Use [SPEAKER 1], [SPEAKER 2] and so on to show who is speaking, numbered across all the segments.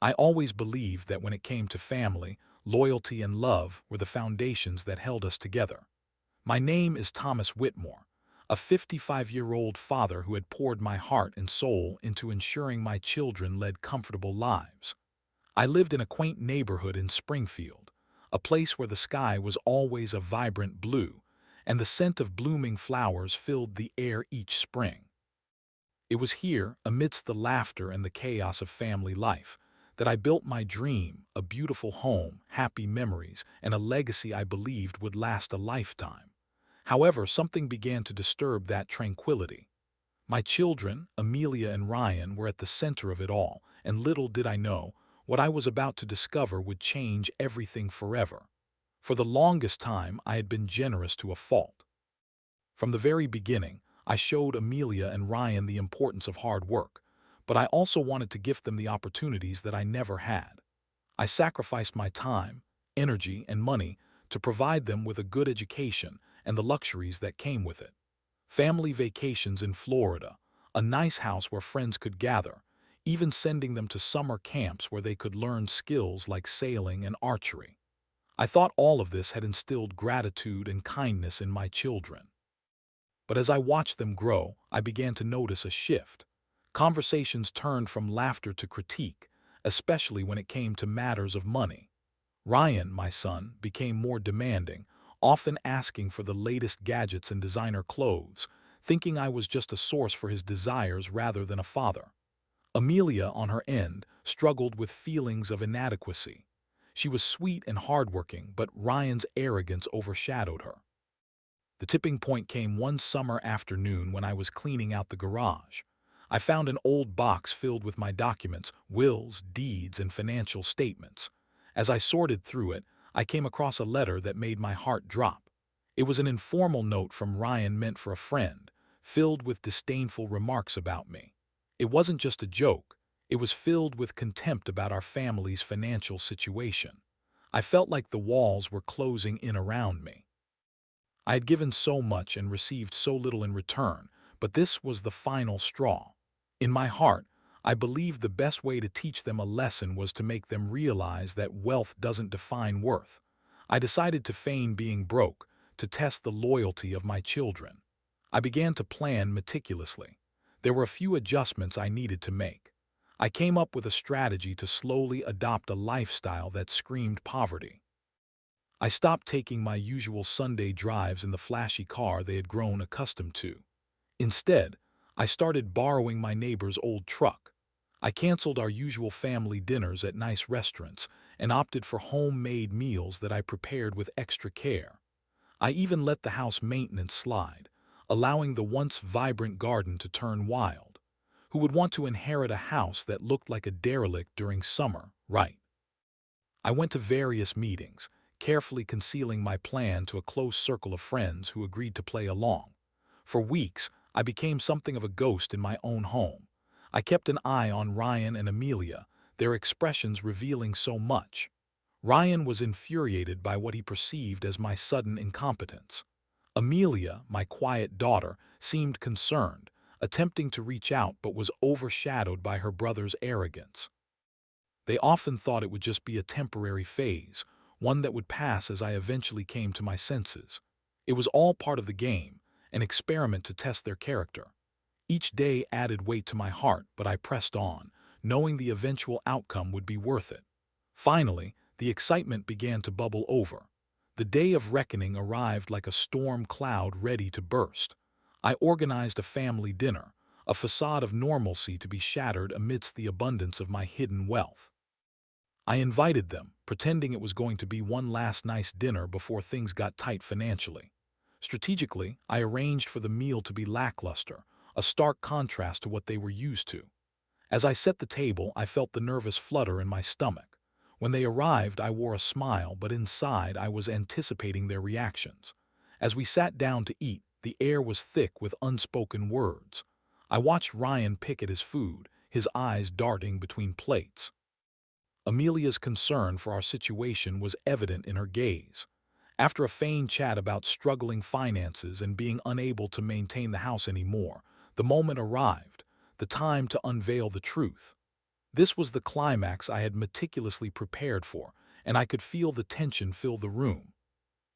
[SPEAKER 1] I always believed that when it came to family, loyalty and love were the foundations that held us together. My name is Thomas Whitmore, a 55-year-old father who had poured my heart and soul into ensuring my children led comfortable lives. I lived in a quaint neighborhood in Springfield, a place where the sky was always a vibrant blue, and the scent of blooming flowers filled the air each spring. It was here, amidst the laughter and the chaos of family life, that I built my dream, a beautiful home, happy memories, and a legacy I believed would last a lifetime. However, something began to disturb that tranquility. My children, Amelia and Ryan, were at the center of it all, and little did I know, what I was about to discover would change everything forever. For the longest time, I had been generous to a fault. From the very beginning, I showed Amelia and Ryan the importance of hard work, but I also wanted to gift them the opportunities that I never had. I sacrificed my time, energy, and money to provide them with a good education and the luxuries that came with it. Family vacations in Florida, a nice house where friends could gather, even sending them to summer camps where they could learn skills like sailing and archery. I thought all of this had instilled gratitude and kindness in my children. But as I watched them grow, I began to notice a shift. Conversations turned from laughter to critique, especially when it came to matters of money. Ryan, my son, became more demanding, often asking for the latest gadgets and designer clothes, thinking I was just a source for his desires rather than a father. Amelia, on her end, struggled with feelings of inadequacy. She was sweet and hardworking, but Ryan's arrogance overshadowed her. The tipping point came one summer afternoon when I was cleaning out the garage. I found an old box filled with my documents, wills, deeds, and financial statements. As I sorted through it, I came across a letter that made my heart drop. It was an informal note from Ryan meant for a friend, filled with disdainful remarks about me. It wasn't just a joke. It was filled with contempt about our family's financial situation. I felt like the walls were closing in around me. I had given so much and received so little in return, but this was the final straw. In my heart, I believed the best way to teach them a lesson was to make them realize that wealth doesn't define worth. I decided to feign being broke, to test the loyalty of my children. I began to plan meticulously. There were a few adjustments I needed to make. I came up with a strategy to slowly adopt a lifestyle that screamed poverty. I stopped taking my usual Sunday drives in the flashy car they had grown accustomed to. Instead, I started borrowing my neighbor's old truck. I canceled our usual family dinners at nice restaurants and opted for homemade meals that I prepared with extra care. I even let the house maintenance slide, allowing the once vibrant garden to turn wild. Who would want to inherit a house that looked like a derelict during summer, right? I went to various meetings, carefully concealing my plan to a close circle of friends who agreed to play along. For weeks, I became something of a ghost in my own home. I kept an eye on Ryan and Amelia, their expressions revealing so much. Ryan was infuriated by what he perceived as my sudden incompetence. Amelia, my quiet daughter, seemed concerned, attempting to reach out but was overshadowed by her brother's arrogance. They often thought it would just be a temporary phase, one that would pass as I eventually came to my senses. It was all part of the game, an experiment to test their character. Each day added weight to my heart, but I pressed on, knowing the eventual outcome would be worth it. Finally, the excitement began to bubble over. The day of reckoning arrived like a storm cloud ready to burst. I organized a family dinner, a facade of normalcy to be shattered amidst the abundance of my hidden wealth. I invited them, pretending it was going to be one last nice dinner before things got tight financially. Strategically, I arranged for the meal to be lackluster, a stark contrast to what they were used to. As I set the table, I felt the nervous flutter in my stomach. When they arrived, I wore a smile, but inside I was anticipating their reactions. As we sat down to eat, the air was thick with unspoken words. I watched Ryan pick at his food, his eyes darting between plates. Amelia's concern for our situation was evident in her gaze. After a feigned chat about struggling finances and being unable to maintain the house anymore, the moment arrived, the time to unveil the truth. This was the climax I had meticulously prepared for, and I could feel the tension fill the room.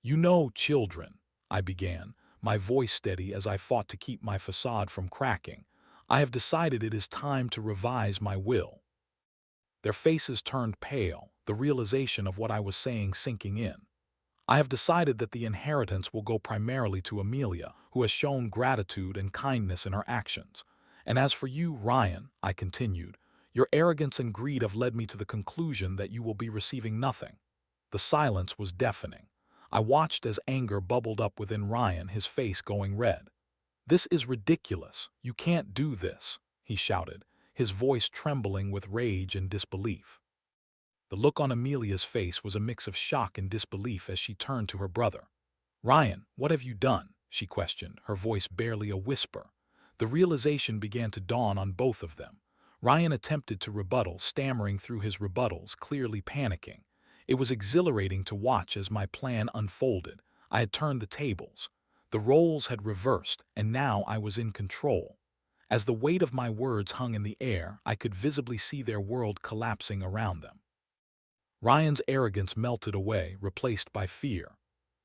[SPEAKER 1] "You know, children," I began, my voice steady as I fought to keep my facade from cracking, "I have decided it is time to revise my will." Their faces turned pale, the realization of what I was saying sinking in. "I have decided that the inheritance will go primarily to Amelia, who has shown gratitude and kindness in her actions. And as for you, Ryan," I continued, "your arrogance and greed have led me to the conclusion that you will be receiving nothing." The silence was deafening. I watched as anger bubbled up within Ryan, his face going red. "This is ridiculous. You can't do this," he shouted, his voice trembling with rage and disbelief. The look on Amelia's face was a mix of shock and disbelief as she turned to her brother. "Ryan, what have you done?" she questioned, her voice barely a whisper. The realization began to dawn on both of them. Ryan attempted to rebuttal, stammering through his rebuttals, clearly panicking. It was exhilarating to watch as my plan unfolded. I had turned the tables. The roles had reversed, and now I was in control. As the weight of my words hung in the air, I could visibly see their world collapsing around them. Ryan's arrogance melted away, replaced by fear.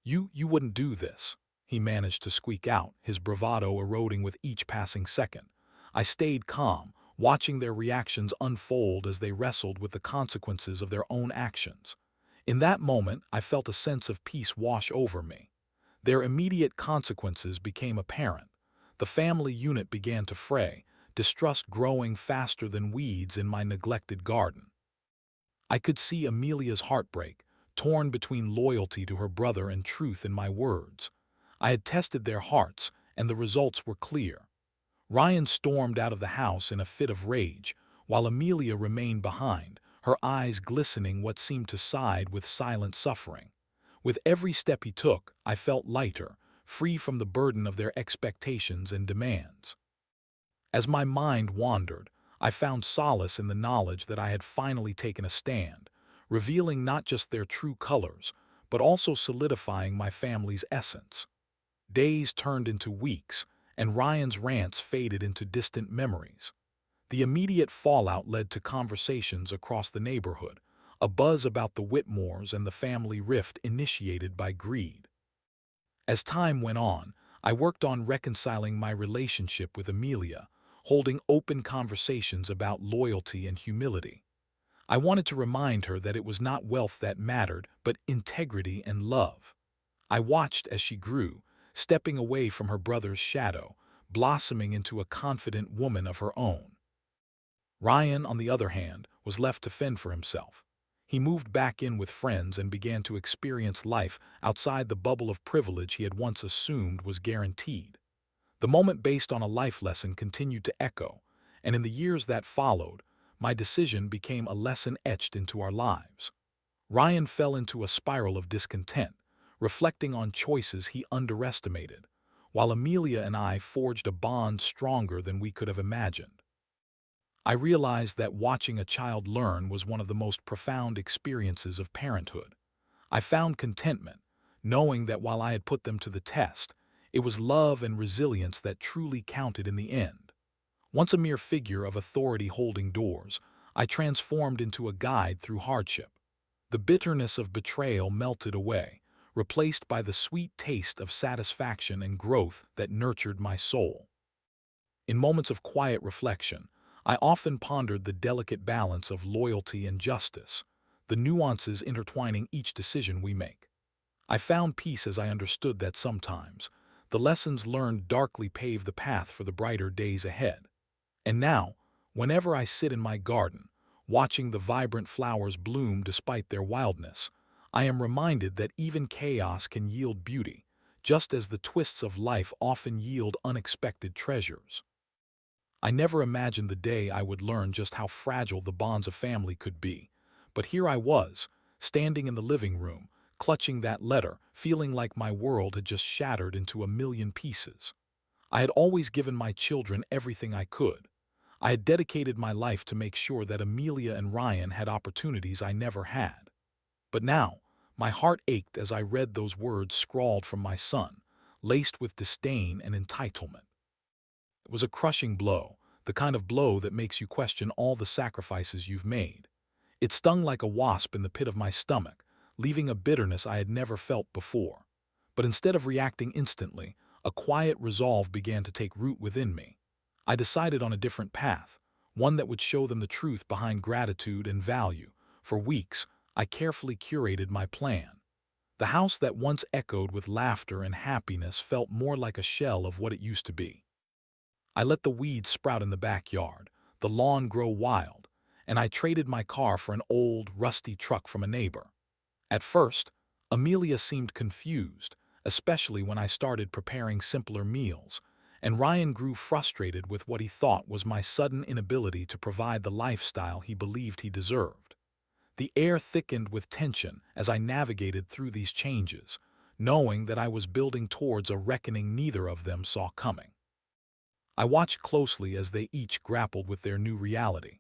[SPEAKER 1] You wouldn't do this," he managed to squeak out, his bravado eroding with each passing second. I stayed calm, watching their reactions unfold as they wrestled with the consequences of their own actions. In that moment, I felt a sense of peace wash over me. Their immediate consequences became apparent. The family unit began to fray, distrust growing faster than weeds in my neglected garden. I could see Amelia's heartbreak, torn between loyalty to her brother and truth in my words. I had tested their hearts, and the results were clear. Ryan stormed out of the house in a fit of rage, while Amelia remained behind, her eyes glistening what seemed to side with silent suffering. With every step he took, I felt lighter, free from the burden of their expectations and demands. As my mind wandered, I found solace in the knowledge that I had finally taken a stand, revealing not just their true colors, but also solidifying my family's essence. Days turned into weeks, and Ryan's rants faded into distant memories. The immediate fallout led to conversations across the neighborhood, a buzz about the Whitmores and the family rift initiated by greed. As time went on, I worked on reconciling my relationship with Amelia, holding open conversations about loyalty and humility. I wanted to remind her that it was not wealth that mattered, but integrity and love. I watched as she grew, stepping away from her brother's shadow, blossoming into a confident woman of her own. Ryan, on the other hand, was left to fend for himself. He moved back in with friends and began to experience life outside the bubble of privilege he had once assumed was guaranteed. The moment based on a life lesson continued to echo, and in the years that followed, my decision became a lesson etched into our lives. Ryan fell into a spiral of discontent, reflecting on choices he underestimated, while Amelia and I forged a bond stronger than we could have imagined. I realized that watching a child learn was one of the most profound experiences of parenthood. I found contentment, knowing that while I had put them to the test, it was love and resilience that truly counted in the end. Once a mere figure of authority holding doors, I transformed into a guide through hardship. The bitterness of betrayal melted away, replaced by the sweet taste of satisfaction and growth that nurtured my soul. In moments of quiet reflection, I often pondered the delicate balance of loyalty and justice, the nuances intertwining each decision we make. I found peace as I understood that sometimes the lessons learned darkly pave the path for the brighter days ahead. And now, whenever I sit in my garden, watching the vibrant flowers bloom despite their wildness, I am reminded that even chaos can yield beauty, just as the twists of life often yield unexpected treasures. I never imagined the day I would learn just how fragile the bonds of family could be, but here I was, standing in the living room, clutching that letter, feeling like my world had just shattered into a million pieces. I had always given my children everything I could. I had dedicated my life to make sure that Amelia and Ryan had opportunities I never had. But now, my heart ached as I read those words scrawled from my son, laced with disdain and entitlement. It was a crushing blow, the kind of blow that makes you question all the sacrifices you've made. It stung like a wasp in the pit of my stomach, leaving a bitterness I had never felt before. But instead of reacting instantly, a quiet resolve began to take root within me. I decided on a different path, one that would show them the truth behind gratitude and value. For weeks, I carefully curated my plan. The house that once echoed with laughter and happiness felt more like a shell of what it used to be. I let the weeds sprout in the backyard, the lawn grow wild, and I traded my car for an old, rusty truck from a neighbor. At first, Amelia seemed confused, especially when I started preparing simpler meals, and Ryan grew frustrated with what he thought was my sudden inability to provide the lifestyle he believed he deserved. The air thickened with tension as I navigated through these changes, knowing that I was building towards a reckoning neither of them saw coming. I watched closely as they each grappled with their new reality.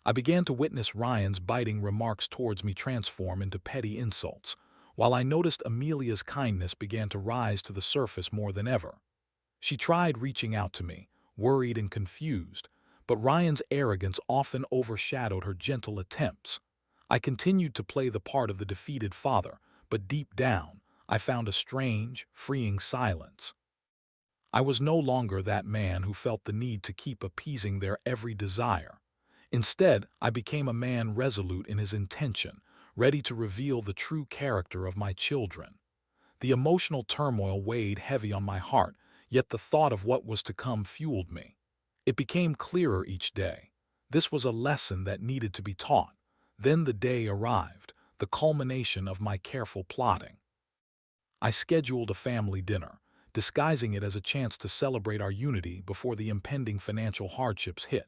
[SPEAKER 1] I began to witness Ryan's biting remarks towards me transform into petty insults, while I noticed Amelia's kindness began to rise to the surface more than ever. She tried reaching out to me, worried and confused, but Ryan's arrogance often overshadowed her gentle attempts. I continued to play the part of the defeated father, but deep down, I found a strange, freeing silence. I was no longer that man who felt the need to keep appeasing their every desire. Instead, I became a man resolute in his intention, ready to reveal the true character of my children. The emotional turmoil weighed heavy on my heart, yet the thought of what was to come fueled me. It became clearer each day. This was a lesson that needed to be taught. Then the day arrived, the culmination of my careful plotting. I scheduled a family dinner, disguising it as a chance to celebrate our unity before the impending financial hardships hit.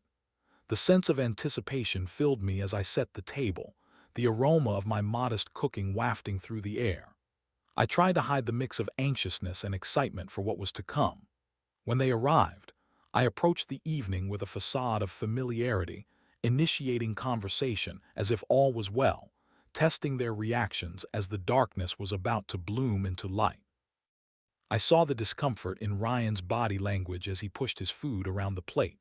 [SPEAKER 1] The sense of anticipation filled me as I set the table, the aroma of my modest cooking wafting through the air. I tried to hide the mix of anxiousness and excitement for what was to come. When they arrived, I approached the evening with a facade of familiarity, initiating conversation as if all was well, testing their reactions as the darkness was about to bloom into light. I saw the discomfort in Ryan's body language as he pushed his food around the plate.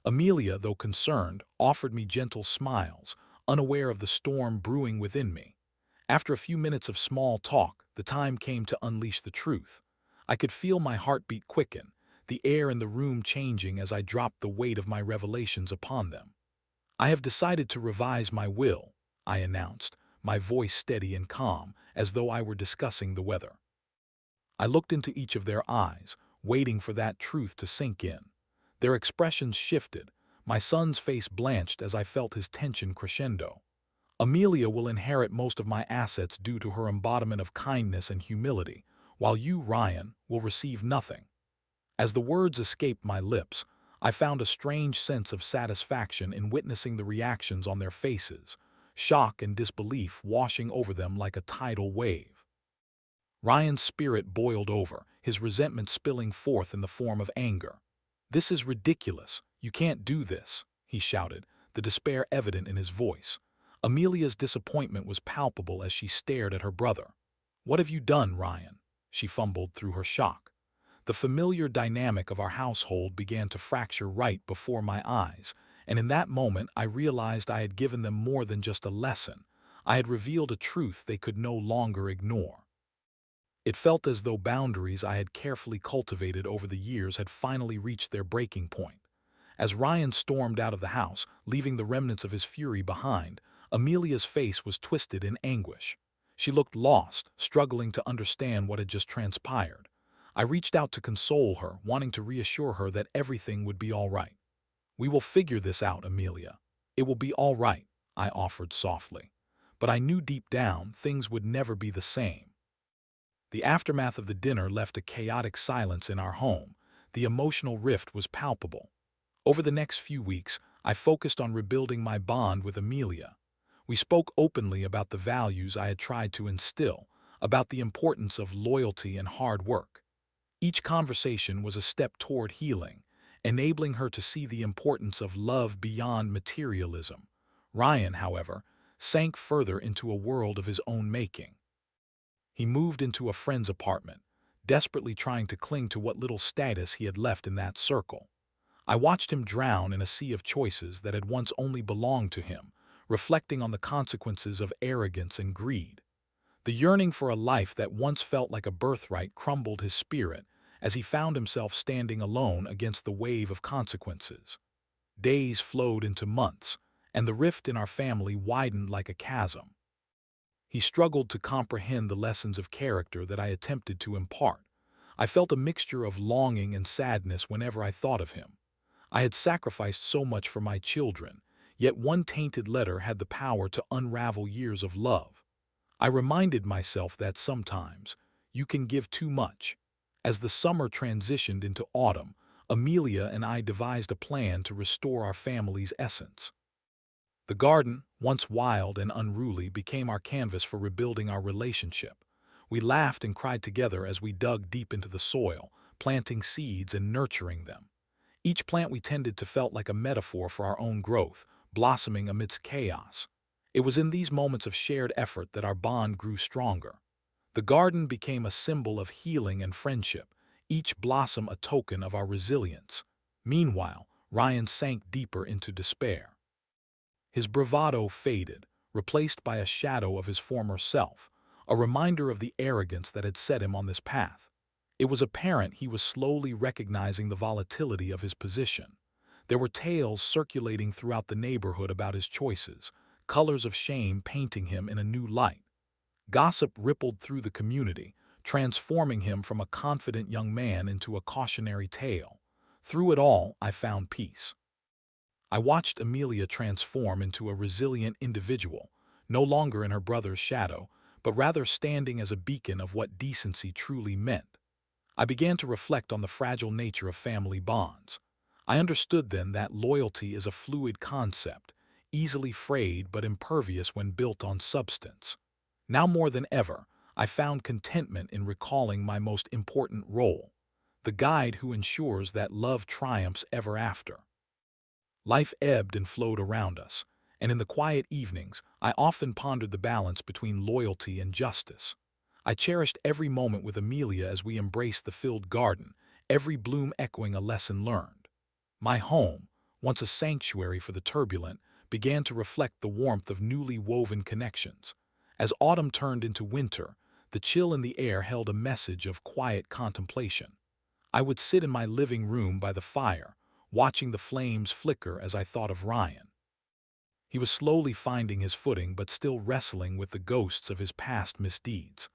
[SPEAKER 1] Amelia, though concerned, offered me gentle smiles, unaware of the storm brewing within me. After a few minutes of small talk, the time came to unleash the truth. I could feel my heartbeat quicken, the air in the room changing as I dropped the weight of my revelations upon them. I have decided to revise my will, I announced, my voice steady and calm, as though I were discussing the weather. I looked into each of their eyes, waiting for that truth to sink in. Their expressions shifted. My son's face blanched as I felt his tension crescendo. Amelia will inherit most of my assets due to her embodiment of kindness and humility, while you, Ryan, will receive nothing. As the words escaped my lips, I found a strange sense of satisfaction in witnessing the reactions on their faces, shock and disbelief washing over them like a tidal wave. Ryan's spirit boiled over, his resentment spilling forth in the form of anger. "This is ridiculous. You can't do this," he shouted, the despair evident in his voice. Amelia's disappointment was palpable as she stared at her brother. "What have you done, Ryan?" she fumbled through her shock. The familiar dynamic of our household began to fracture right before my eyes, and in that moment I realized I had given them more than just a lesson. I had revealed a truth they could no longer ignore. It felt as though boundaries I had carefully cultivated over the years had finally reached their breaking point. As Ryan stormed out of the house, leaving the remnants of his fury behind, Amelia's face was twisted in anguish. She looked lost, struggling to understand what had just transpired. I reached out to console her, wanting to reassure her that everything would be all right. "We will figure this out, Amelia. It will be all right," I offered softly. But I knew deep down things would never be the same. The aftermath of the dinner left a chaotic silence in our home. The emotional rift was palpable. Over the next few weeks, I focused on rebuilding my bond with Amelia. We spoke openly about the values I had tried to instill, about the importance of loyalty and hard work. Each conversation was a step toward healing, enabling her to see the importance of love beyond materialism. Ryan, however, sank further into a world of his own making. He moved into a friend's apartment, desperately trying to cling to what little status he had left in that circle. I watched him drown in a sea of choices that had once only belonged to him, reflecting on the consequences of arrogance and greed. The yearning for a life that once felt like a birthright crumbled his spirit as he found himself standing alone against the wave of consequences. Days flowed into months, and the rift in our family widened like a chasm. He struggled to comprehend the lessons of character that I attempted to impart. I felt a mixture of longing and sadness whenever I thought of him. I had sacrificed so much for my children, yet one tainted letter had the power to unravel years of love. I reminded myself that sometimes you can give too much. As the summer transitioned into autumn, Amelia and I devised a plan to restore our family's essence. The garden, once wild and unruly, became our canvas for rebuilding our relationship. We laughed and cried together as we dug deep into the soil, planting seeds and nurturing them. Each plant we tended to felt like a metaphor for our own growth, blossoming amidst chaos. It was in these moments of shared effort that our bond grew stronger. The garden became a symbol of healing and friendship, each blossom a token of our resilience. Meanwhile, Ryan sank deeper into despair. His bravado faded, replaced by a shadow of his former self, a reminder of the arrogance that had set him on this path. It was apparent he was slowly recognizing the volatility of his position. There were tales circulating throughout the neighborhood about his choices, colors of shame painting him in a new light. Gossip rippled through the community, transforming him from a confident young man into a cautionary tale. Through it all, I found peace. I watched Amelia transform into a resilient individual, no longer in her brother's shadow, but rather standing as a beacon of what decency truly meant. I began to reflect on the fragile nature of family bonds. I understood then that loyalty is a fluid concept, easily frayed but impervious when built on substance. Now more than ever, I found contentment in recalling my most important role, the guide who ensures that love triumphs ever after. Life ebbed and flowed around us, and in the quiet evenings, I often pondered the balance between loyalty and justice. I cherished every moment with Amelia as we embraced the filled garden, every bloom echoing a lesson learned. My home, once a sanctuary for the turbulent, began to reflect the warmth of newly woven connections. As autumn turned into winter, the chill in the air held a message of quiet contemplation. I would sit in my living room by the fire, watching the flames flicker as I thought of Ryan. He was slowly finding his footing but still wrestling with the ghosts of his past misdeeds.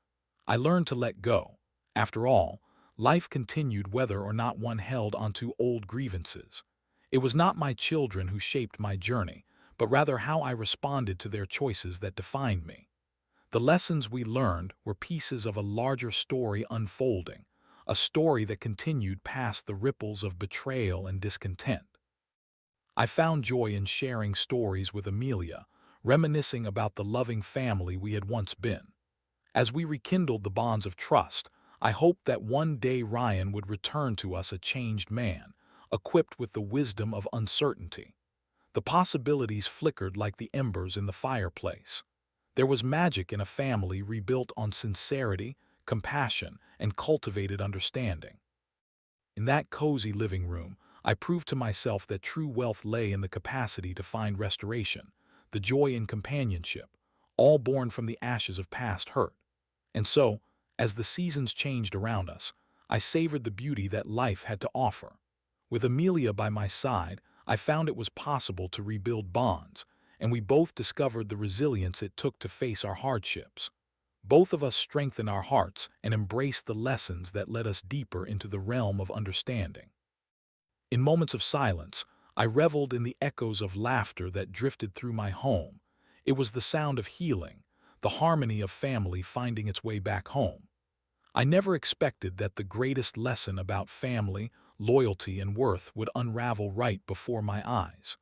[SPEAKER 1] I learned to let go. After all, life continued whether or not one held onto old grievances. It was not my children who shaped my journey, but rather how I responded to their choices that defined me. The lessons we learned were pieces of a larger story unfolding, a story that continued past the ripples of betrayal and discontent. I found joy in sharing stories with Amelia, reminiscing about the loving family we had once been. As we rekindled the bonds of trust, I hoped that one day Ryan would return to us a changed man, equipped with the wisdom of uncertainty. The possibilities flickered like the embers in the fireplace. There was magic in a family rebuilt on sincerity, compassion, and cultivated understanding. In that cozy living room, I proved to myself that true wealth lay in the capacity to find restoration, the joy in companionship, all born from the ashes of past hurt. And so, as the seasons changed around us, I savored the beauty that life had to offer. With Amelia by my side, I found it was possible to rebuild bonds, and we both discovered the resilience it took to face our hardships. Both of us strengthened our hearts and embraced the lessons that led us deeper into the realm of understanding. In moments of silence, I reveled in the echoes of laughter that drifted through my home. It was the sound of healing, the harmony of family finding its way back home. I never expected that the greatest lesson about family, loyalty, and worth would unravel right before my eyes.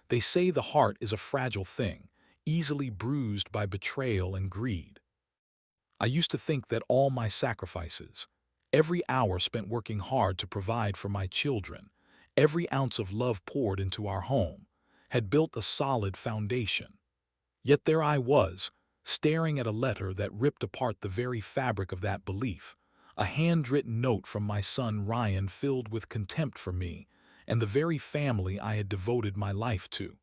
[SPEAKER 1] They say the heart is a fragile thing, easily bruised by betrayal and greed. I used to think that all my sacrifices, every hour spent working hard to provide for my children, every ounce of love poured into our home, had built a solid foundation. Yet there I was, staring at a letter that ripped apart the very fabric of that belief, a handwritten note from my son Ryan filled with contempt for me and the very family I had devoted my life to.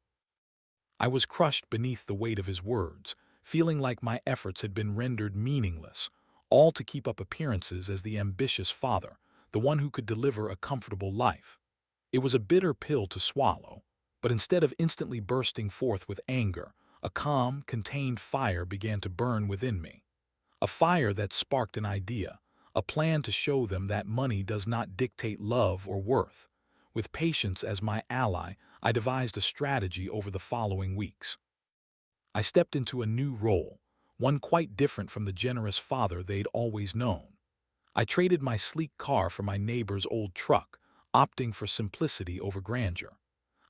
[SPEAKER 1] I was crushed beneath the weight of his words, feeling like my efforts had been rendered meaningless, all to keep up appearances as the ambitious father, the one who could deliver a comfortable life. It was a bitter pill to swallow, but instead of instantly bursting forth with anger, a calm, contained fire began to burn within me. A fire that sparked an idea, a plan to show them that money does not dictate love or worth. With patience as my ally, I devised a strategy over the following weeks. I stepped into a new role, one quite different from the generous father they'd always known. I traded my sleek car for my neighbor's old truck, opting for simplicity over grandeur.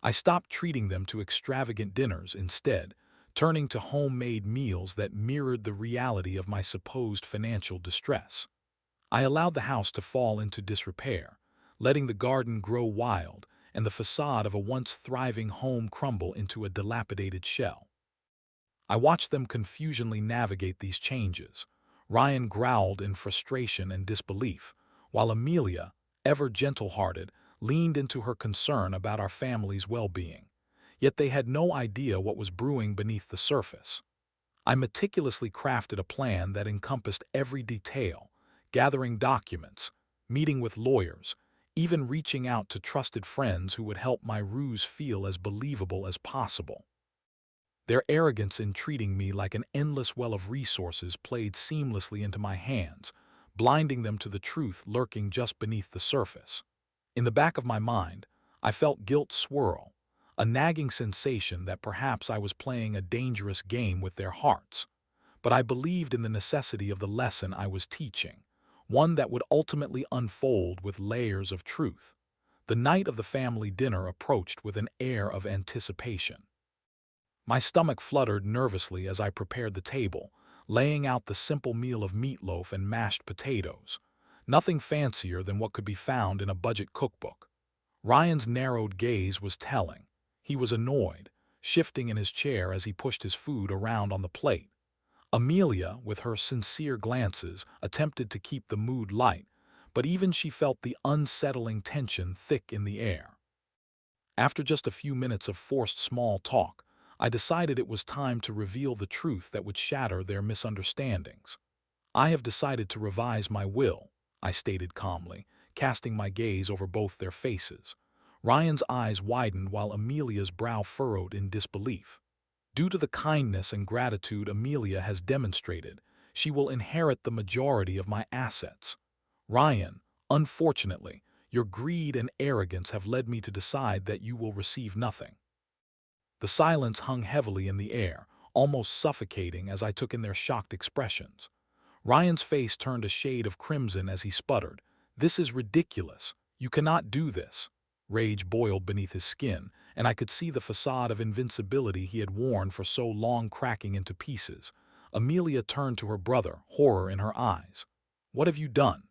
[SPEAKER 1] I stopped treating them to extravagant dinners instead, turning to homemade meals that mirrored the reality of my supposed financial distress. I allowed the house to fall into disrepair, letting the garden grow wild and the facade of a once thriving home crumble into a dilapidated shell. I watched them confusionally navigate these changes. Ryan growled in frustration and disbelief, while Amelia, ever gentle-hearted, leaned into her concern about our family's well-being. Yet they had no idea what was brewing beneath the surface. I meticulously crafted a plan that encompassed every detail, gathering documents, meeting with lawyers, even reaching out to trusted friends who would help my ruse feel as believable as possible. Their arrogance in treating me like an endless well of resources played seamlessly into my hands, blinding them to the truth lurking just beneath the surface. In the back of my mind, I felt guilt swirl, a nagging sensation that perhaps I was playing a dangerous game with their hearts. But I believed in the necessity of the lesson I was teaching, one that would ultimately unfold with layers of truth. The night of the family dinner approached with an air of anticipation. My stomach fluttered nervously as I prepared the table, laying out the simple meal of meatloaf and mashed potatoes. Nothing fancier than what could be found in a budget cookbook. Ryan's narrowed gaze was telling. He was annoyed, shifting in his chair as he pushed his food around on the plate. Amelia, with her sincere glances, attempted to keep the mood light, but even she felt the unsettling tension thick in the air. After just a few minutes of forced small talk, I decided it was time to reveal the truth that would shatter their misunderstandings. "I have decided to revise my will," I stated calmly, casting my gaze over both their faces. Ryan's eyes widened while Amelia's brow furrowed in disbelief. "Due to the kindness and gratitude Amelia has demonstrated, she will inherit the majority of my assets. Ryan, unfortunately, your greed and arrogance have led me to decide that you will receive nothing." The silence hung heavily in the air, almost suffocating as I took in their shocked expressions. Ryan's face turned a shade of crimson as he sputtered, "This is ridiculous. You cannot do this." Rage boiled beneath his skin, and I could see the facade of invincibility he had worn for so long cracking into pieces. Amelia turned to her brother, horror in her eyes. "What have you done?"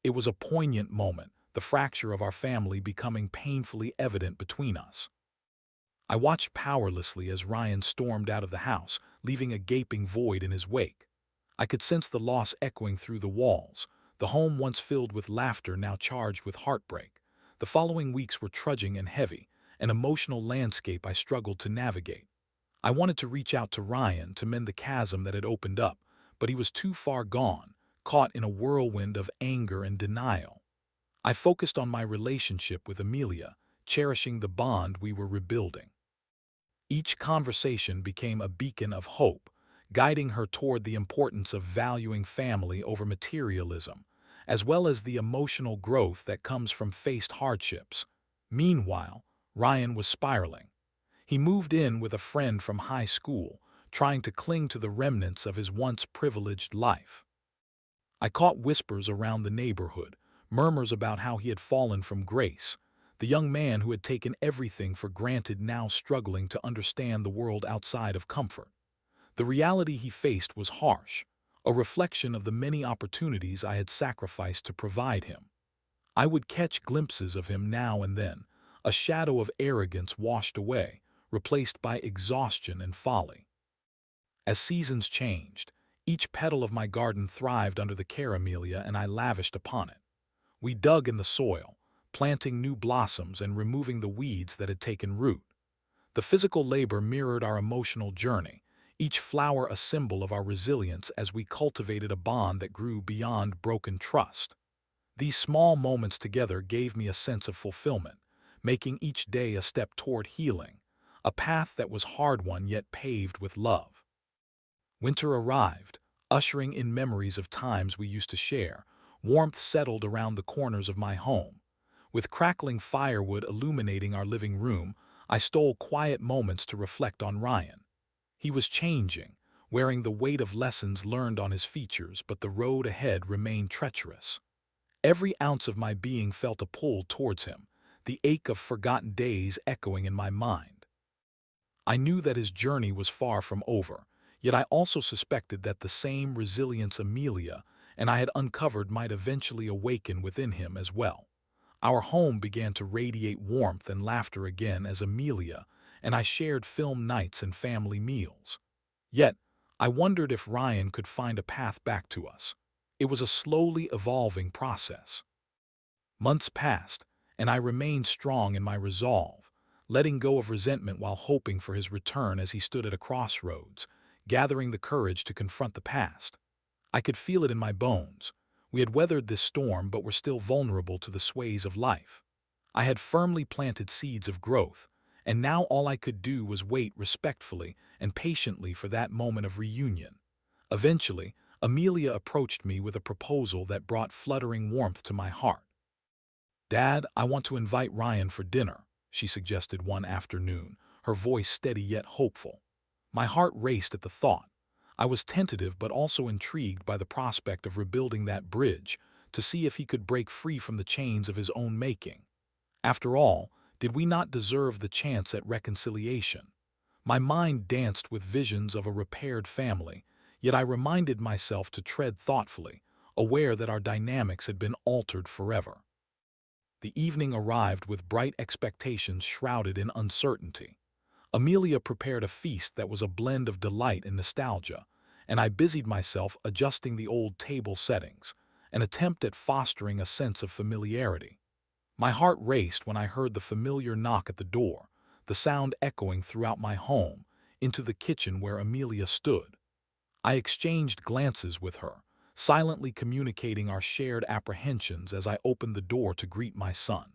[SPEAKER 1] It was a poignant moment, the fracture of our family becoming painfully evident between us. I watched powerlessly as Ryan stormed out of the house, leaving a gaping void in his wake. I could sense the loss echoing through the walls, the home once filled with laughter now charged with heartbreak. The following weeks were trudging and heavy, an emotional landscape I struggled to navigate. I wanted to reach out to Ryan to mend the chasm that had opened up, but he was too far gone, caught in a whirlwind of anger and denial. I focused on my relationship with Amelia, cherishing the bond we were rebuilding. Each conversation became a beacon of hope, guiding her toward the importance of valuing family over materialism, as well as the emotional growth that comes from faced hardships. Meanwhile, Ryan was spiraling. He moved in with a friend from high school, trying to cling to the remnants of his once privileged life. I caught whispers around the neighborhood, murmurs about how he had fallen from grace, the young man who had taken everything for granted now struggling to understand the world outside of comfort. The reality he faced was harsh, a reflection of the many opportunities I had sacrificed to provide him. I would catch glimpses of him now and then, a shadow of arrogance washed away, replaced by exhaustion and folly. As seasons changed, each petal of my garden thrived under the care Amelia and I lavished upon it. We dug in the soil, planting new blossoms and removing the weeds that had taken root. The physical labor mirrored our emotional journey, each flower a symbol of our resilience as we cultivated a bond that grew beyond broken trust. These small moments together gave me a sense of fulfillment, making each day a step toward healing, a path that was hard-won yet paved with love. Winter arrived, ushering in memories of times we used to share. Warmth settled around the corners of my home. With crackling firewood illuminating our living room, I stole quiet moments to reflect on Ryan. He was changing, wearing the weight of lessons learned on his features, but the road ahead remained treacherous. Every ounce of my being felt a pull towards him, the ache of forgotten days echoing in my mind. I knew that his journey was far from over, yet I also suspected that the same resilience Amelia and I had uncovered might eventually awaken within him as well. Our home began to radiate warmth and laughter again as Amelia and I shared film nights and family meals. Yet, I wondered if Ryan could find a path back to us. It was a slowly evolving process. Months passed, and I remained strong in my resolve, letting go of resentment while hoping for his return as he stood at a crossroads, gathering the courage to confront the past. I could feel it in my bones. We had weathered this storm but were still vulnerable to the sways of life. I had firmly planted seeds of growth, and now all I could do was wait respectfully and patiently for that moment of reunion. Eventually, Amelia approached me with a proposal that brought fluttering warmth to my heart. "Dad, I want to invite Ryan for dinner," she suggested one afternoon, her voice steady yet hopeful. My heart raced at the thought. I was tentative but also intrigued by the prospect of rebuilding that bridge to see if he could break free from the chains of his own making. After all, did we not deserve the chance at reconciliation? My mind danced with visions of a repaired family, yet I reminded myself to tread thoughtfully, aware that our dynamics had been altered forever. The evening arrived with bright expectations shrouded in uncertainty. Amelia prepared a feast that was a blend of delight and nostalgia, and I busied myself adjusting the old table settings, an attempt at fostering a sense of familiarity. My heart raced when I heard the familiar knock at the door, the sound echoing throughout my home, into the kitchen where Amelia stood. I exchanged glances with her, silently communicating our shared apprehensions as I opened the door to greet my son.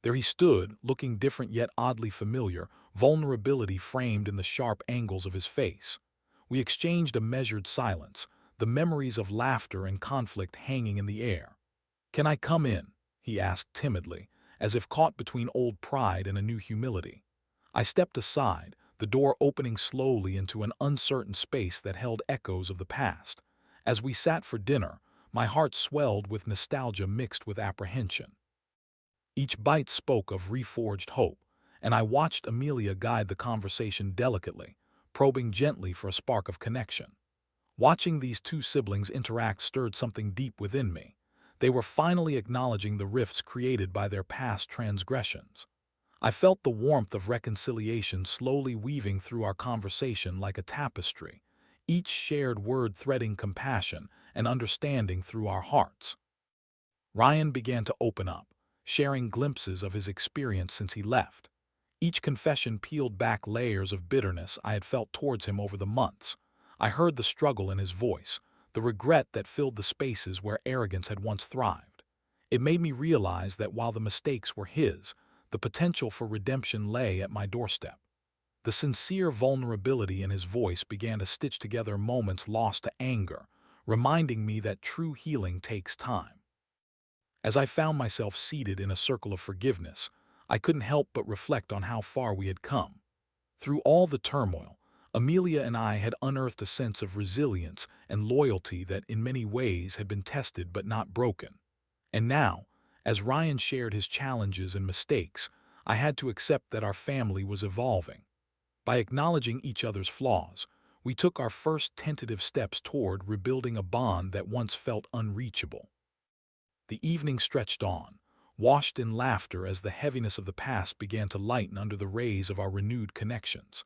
[SPEAKER 1] There he stood, looking different yet oddly familiar, vulnerability framed in the sharp angles of his face. We exchanged a measured silence, the memories of laughter and conflict hanging in the air. "Can I come in?" he asked timidly, as if caught between old pride and a new humility. I stepped aside, the door opening slowly into an uncertain space that held echoes of the past. As we sat for dinner, my heart swelled with nostalgia mixed with apprehension. Each bite spoke of reforged hope, and I watched Amelia guide the conversation delicately, probing gently for a spark of connection. Watching these two siblings interact stirred something deep within me. They were finally acknowledging the rifts created by their past transgressions. I felt the warmth of reconciliation slowly weaving through our conversation like a tapestry, each shared word threading compassion and understanding through our hearts. Ryan began to open up, sharing glimpses of his experience since he left. Each confession peeled back layers of bitterness I had felt towards him over the months. I heard the struggle in his voice, the regret that filled the spaces where arrogance had once thrived. It made me realize that while the mistakes were his, the potential for redemption lay at my doorstep. The sincere vulnerability in his voice began to stitch together moments lost to anger, reminding me that true healing takes time. As I found myself seated in a circle of forgiveness, I couldn't help but reflect on how far we had come. Through all the turmoil, Amelia and I had unearthed a sense of resilience and loyalty that in many ways had been tested but not broken. And now, as Ryan shared his challenges and mistakes, I had to accept that our family was evolving. By acknowledging each other's flaws, we took our first tentative steps toward rebuilding a bond that once felt unreachable. The evening stretched on, washed in laughter as the heaviness of the past began to lighten under the rays of our renewed connections.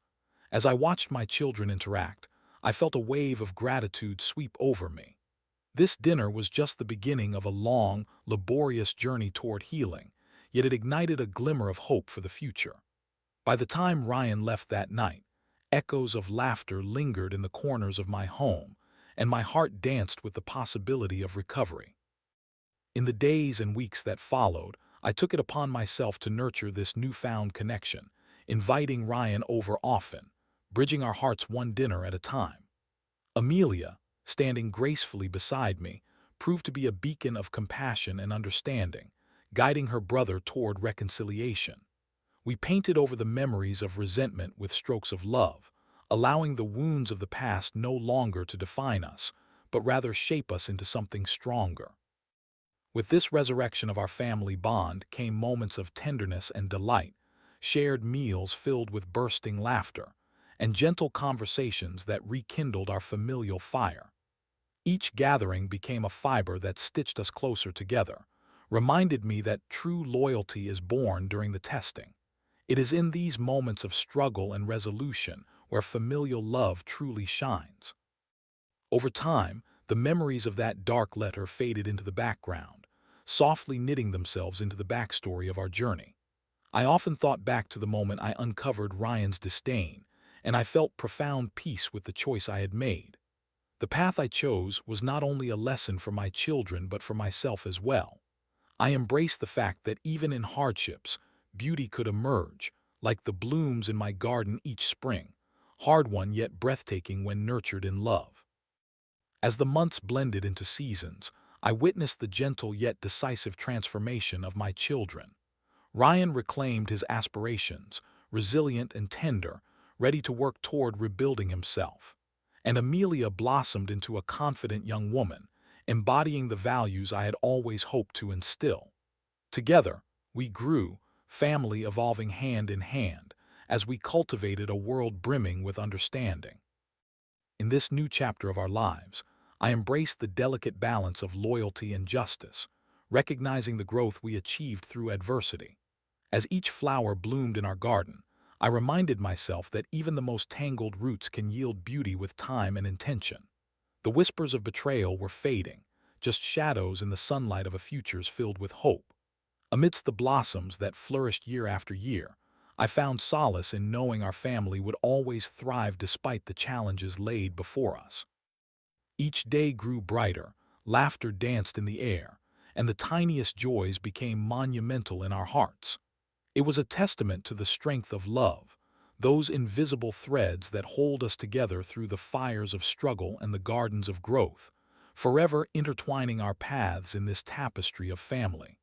[SPEAKER 1] As I watched my children interact, I felt a wave of gratitude sweep over me. This dinner was just the beginning of a long, laborious journey toward healing, yet it ignited a glimmer of hope for the future. By the time Ryan left that night, echoes of laughter lingered in the corners of my home, and my heart danced with the possibility of recovery. In the days and weeks that followed, I took it upon myself to nurture this newfound connection, inviting Ryan over often, bridging our hearts one dinner at a time. Amelia, standing gracefully beside me, proved to be a beacon of compassion and understanding, guiding her brother toward reconciliation. We painted over the memories of resentment with strokes of love, allowing the wounds of the past no longer to define us, but rather shape us into something stronger. With this resurrection of our family bond came moments of tenderness and delight, shared meals filled with bursting laughter, and gentle conversations that rekindled our familial fire. Each gathering became a fiber that stitched us closer together, reminded me that true loyalty is born during the testing. It is in these moments of struggle and resolution where familial love truly shines. Over time, the memories of that dark letter faded into the background, softly knitting themselves into the backstory of our journey. I often thought back to the moment I uncovered Ryan's disdain, and I felt profound peace with the choice I had made. The path I chose was not only a lesson for my children but for myself as well. I embraced the fact that even in hardships, beauty could emerge, like the blooms in my garden each spring, hard-won yet breathtaking when nurtured in love. As the months blended into seasons, I witnessed the gentle yet decisive transformation of my children. Ryan reclaimed his aspirations, resilient and tender, ready to work toward rebuilding himself. And Amelia blossomed into a confident young woman, embodying the values I had always hoped to instill. Together, we grew, family evolving hand in hand, as we cultivated a world brimming with understanding. In this new chapter of our lives, I embraced the delicate balance of loyalty and justice, recognizing the growth we achieved through adversity. As each flower bloomed in our garden, I reminded myself that even the most tangled roots can yield beauty with time and intention. The whispers of betrayal were fading, just shadows in the sunlight of a future filled with hope. Amidst the blossoms that flourished year after year, I found solace in knowing our family would always thrive despite the challenges laid before us. Each day grew brighter, laughter danced in the air, and the tiniest joys became monumental in our hearts. It was a testament to the strength of love, those invisible threads that hold us together through the fires of struggle and the gardens of growth, forever intertwining our paths in this tapestry of family.